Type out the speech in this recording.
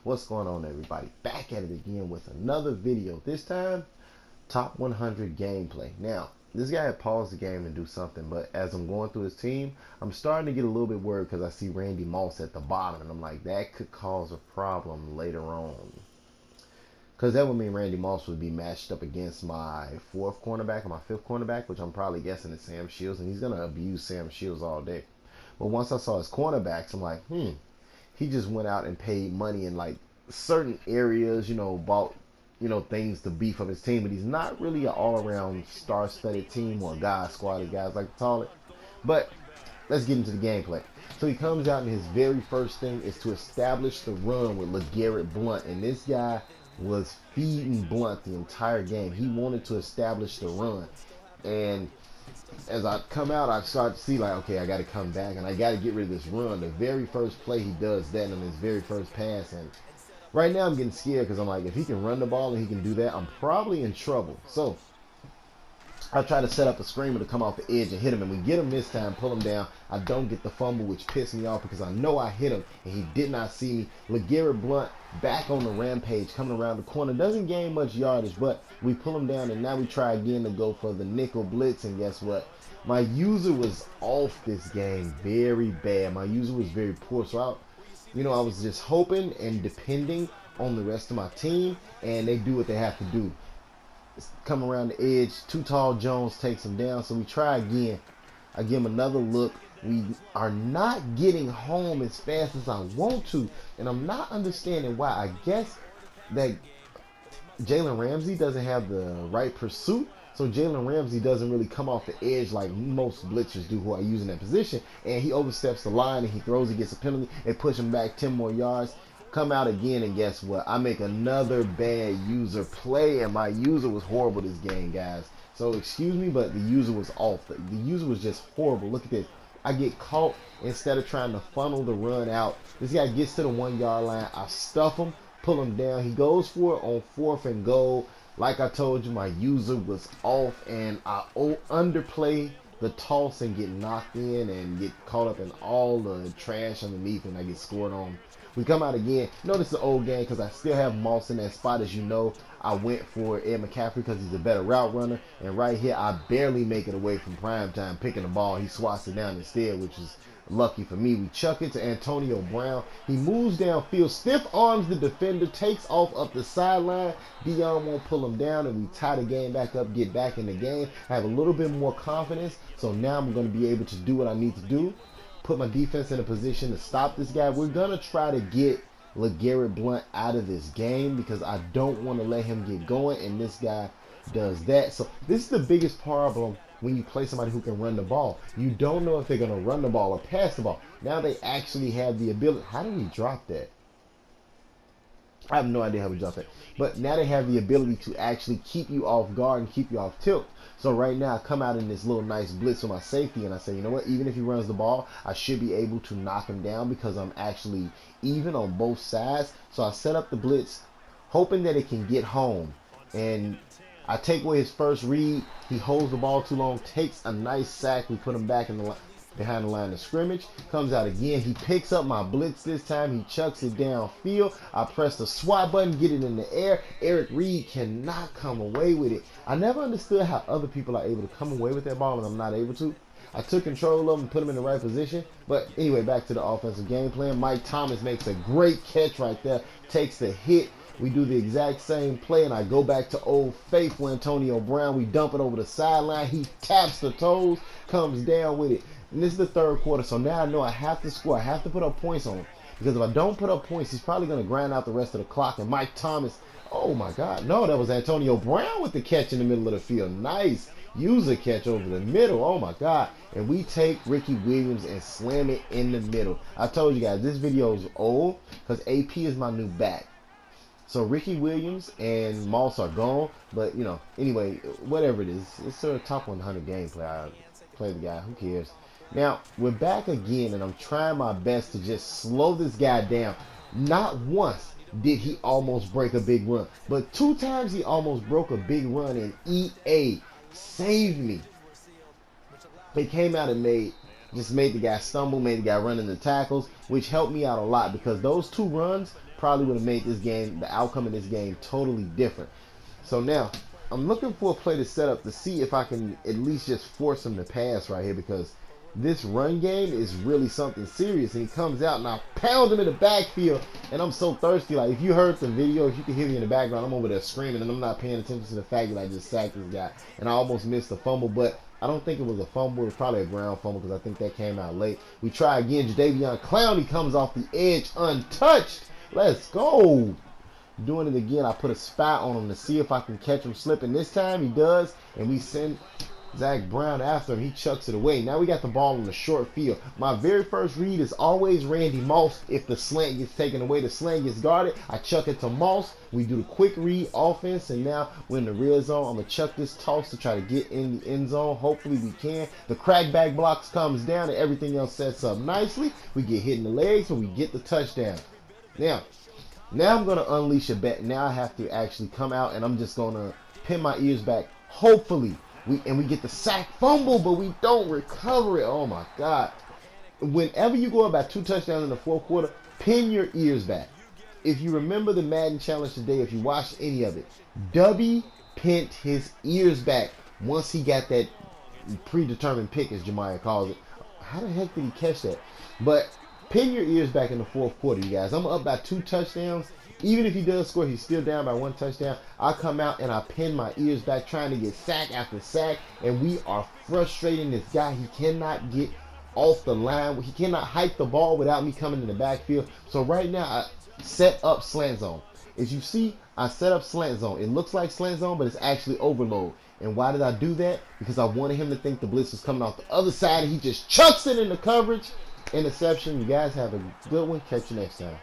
What's going on, everybody? Back at it again with another video. This time, top 100 gameplay. Now, this guy had paused the game and do something, but as I'm going through his team, I'm starting to get a little bit worried because I see Randy Moss at the bottom, and I'm like, that could cause a problem later on. Because that would mean Randy Moss would be matched up against my fourth cornerback or my fifth cornerback, which I'm probably guessing is Sam Shields, and he's going to abuse Sam Shields all day. But once I saw his cornerbacks, I'm like, he just went out and paid money in like certain areas, bought, things to beef up his team, but he's not really an all-around star-studded team or God squad, as guys like to call it. But let's get into the gameplay. So he comes out and his very first thing is to establish the run with LeGarrette Blount, and this guy was feeding Blount the entire game. He wanted to establish the run, and as I come out, I start to see like, okay, I got to come back and I got to get rid of this run. The very first play he does that on his very first pass, and right now I'm getting scared because I'm like, if he can run the ball and he can do that, I'm probably in trouble. So I try to set up a screamer to come off the edge and hit him, and we get him this time, pull him down. I don't get the fumble, which pissed me off because I know I hit him and he did not see me. LeGarrette Blount back on the rampage, coming around the corner, doesn't gain much yardage, but we pull him down, and now we try again to go for the nickel blitz, and guess what? My user was off this game very bad. My user was very poor, so I was just hoping and depending on the rest of my team, and they do what they have to do. Come around the edge, Too Tall Jones takes him down, so we try again. I give him another look. We are not getting home as fast as I want to, and I'm not understanding why. I guess that Jalen Ramsey doesn't have the right pursuit, so Jalen Ramsey doesn't really come off the edge like most blitzers do who are using that position, and he oversteps the line and he throws, he gets a penalty, and push him back 10 more yards. Come out again, and guess what? I make another bad user play, and my user was horrible this game, guys. So excuse me, but the user was off. The user was just horrible. Look at this. I get caught instead of trying to funnel the run out. This guy gets to the 1 yard line. I stuff him, pull him down. He goes for it on 4th and goal. Like I told you, my user was off, and I underplay the toss and get knocked in and get caught up in all the trash underneath, and I get scored on. We come out again. Notice the old game because I still have Moss in that spot. As you know, I went for Ed McCaffrey because he's a better route runner. And right here, I barely make it away from prime time picking the ball. He swats it down instead, which is lucky for me. We chuck it to Antonio Brown. He moves downfield, stiff arms the defender, takes off up the sideline. Dion won't pull him down, and we tie the game back up, get back in the game. I have a little bit more confidence, so now I'm going to be able to do what I need to do. Put my defense in a position to stop this guy. We're going to try to get LeGarrette Blount out of this game because I don't want to let him get going, and this guy does that. So this is the biggest problem when you play somebody who can run the ball. You don't know if they're going to run the ball or pass the ball. Now they actually have the ability. How did he drop that? I have no idea how we dropped that. But now they have the ability to actually keep you off guard and keep you off tilt. So right now I come out in this little nice blitz with my safety, and I say, you know what, even if he runs the ball, I should be able to knock him down because I'm actually even on both sides. So I set up the blitz hoping that it can get home, and I take away his first read. He holds the ball too long, takes a nice sack. We put him back in the behind the line of scrimmage. Comes out again. He picks up my blitz this time. He chucks it downfield. I press the SWAT button, get it in the air. Eric Reed cannot come away with it. I never understood how other people are able to come away with that ball and I'm not able to. I took control of him and put him in the right position. But anyway, back to the offensive game plan. Mike Thomas makes a great catch right there. Takes the hit. We do the exact same play, and I go back to old faithful Antonio Brown. We dump it over the sideline. He taps the toes, comes down with it. And this is the third quarter, so now I know I have to score. I have to put up points on him. Because if I don't put up points, he's probably going to grind out the rest of the clock. And Mike Thomas, oh my God. No, that was Antonio Brown with the catch in the middle of the field. Nice user catch over the middle. Oh my God. And we take Ricky Williams and slam it in the middle. I told you guys, this video is old because AP is my new back. So Ricky Williams and Moss are gone. But, anyway, whatever it is, it's a top 100 gameplay. I play the guy. Who cares? Now, we're back again, and I'm trying my best to just slow this guy down. Not once did he almost break a big run, but 2 times he almost broke a big run, and EA saved me. They came out and made the guy stumble, made the guy run into tackles, which helped me out a lot because those 2 runs probably would have made this game, the outcome of this game, totally different. So now I'm looking for a play to set up to see if I can at least just force him to pass right here, because this run game is really something serious. And he comes out and I pound him in the backfield, and I'm so thirsty. Like, if you heard the video, if you can hear me in the background, I'm over there screaming and I'm not paying attention to the fact that I just sacked this guy and I almost missed the fumble. But I don't think it was a fumble. It was probably a ground fumble because I think that came out late. We try again. Jadeveon Clowney comes off the edge untouched. Let's go. Doing it again. I put a spy on him to see if I can catch him slipping. This time he does, and we send Zach Brown after him. He chucks it away. Now we got the ball in the short field. My very first read is always Randy Moss. If the slant gets taken away, the slant gets guarded, I chuck it to Moss. We do the quick read offense, and now we're in the red zone. I'm going to chuck this toss to try to get in the end zone. Hopefully we can. The crackback blocks comes down, and everything else sets up nicely. We get hit in the legs, and we get the touchdown. Now I'm going to unleash a bet. Now I have to actually come out, and I'm just going to pin my ears back. Hopefully, we get the sack fumble, but we don't recover it. Oh, my God. Whenever you go about 2 touchdowns in the fourth quarter, pin your ears back. If you remember the Madden challenge today, if you watched any of it, Dubby pinned his ears back once he got that predetermined pick, as Jemiah calls it. How the heck did he catch that? But pin your ears back in the fourth quarter, you guys. I'm up by 2 touchdowns. Even if he does score, he's still down by 1 touchdown. I come out and I pin my ears back, trying to get sack after sack, and we are frustrating this guy. He cannot get off the line. He cannot hike the ball without me coming in the backfield. So right now, I set up slant zone. As you see, I set up slant zone. It looks like slant zone, but it's actually overload. And why did I do that? Because I wanted him to think the blitz was coming off the other side, and he just chucks it in the coverage. Interception. You guys have a good one. Catch you next time.